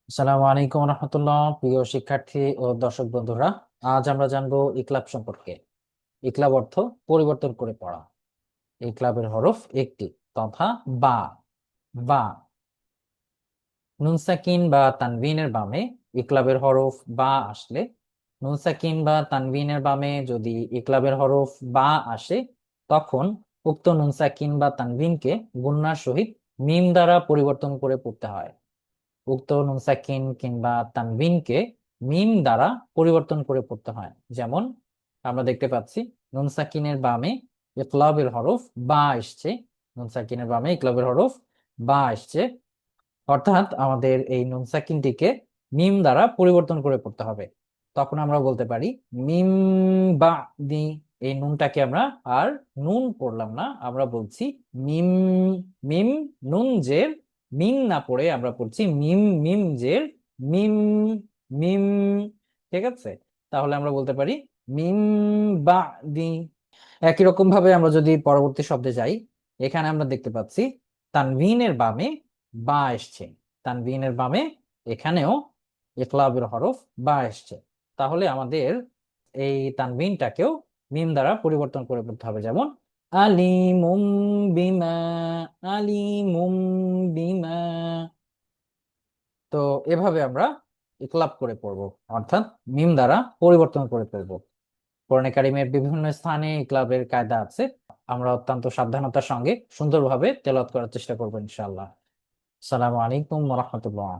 আসসালামু আলাইকুম রহমতুল্লাহ। প্রিয় শিক্ষার্থী ও দর্শক বন্ধুরা, আজ আমরা জানবো ইকলাব সম্পর্কে। ইকলাব অর্থ পরিবর্তন করে পড়া। ইকলাবের হরফ একটি, তথা বা। বা নুন সাকিন বা তানভিনের বামে ইকলাবের হরফ বা আসলে, নুন সাকিন বা তানভিনের বামে যদি ইকলাবের হরফ বা আসে, তখন উক্ত নুন সাকিন বা তানভিনকে গুণনার সহিত মিম দ্বারা পরিবর্তন করে পড়তে হয়। উক্ত নুন সাকিন কিংবা তানবিনকে মিম দ্বারা পরিবর্তন করে পড়তে হয়। যেমন আমরা দেখতে পাচ্ছি নুন সাকিনের বামে ইকলাবের হরফ বা এসছে। নুন সাকিনের বামে ইকলাবের হরফ বা এসছে, অর্থাৎ আমাদের এই নুন সাকিনটিকে মিম দ্বারা পরিবর্তন করে পড়তে হবে। তখন আমরা বলতে পারি মিম বা দি। এই নুনটাকে আমরা আর নুন পড়লাম না, আমরা বলছি মিম। মিম নুন জের মিম না পড়ে আমরা পড়ছি মিম। মিম জের মিম। মিম। ঠিক আছে, তাহলে আমরা বলতে পারি মিম বা দি। একই রকম ভাবে আমরা যদি পরবর্তী শব্দে যাই, এখানে আমরা দেখতে পাচ্ছি তানভিনের বামে বা এসছে। তানভিনের বামে এখানেও ইকলাবের হরফ বা এসছে। তাহলে আমাদের এই তানভিনটাকেও মিম দ্বারা পরিবর্তন করে পড়তে হবে। যেমন আলিমুম বিমা। আলিমুম বিমা। তো এভাবে আমরা ইকলাব করে পড়বো, অর্থাৎ মিম দ্বারা পরিবর্তন করে পড়বো। কোরআনে কারিমের বিভিন্ন স্থানে ইকলাবের কায়দা আছে। আমরা অত্যন্ত সাবধানতার সঙ্গে সুন্দরভাবে তেলাওয়াত করার চেষ্টা করবো ইনশাআল্লাহ। আসসালামু আলাইকুম ওয়া রাহমাতুল্লাহ।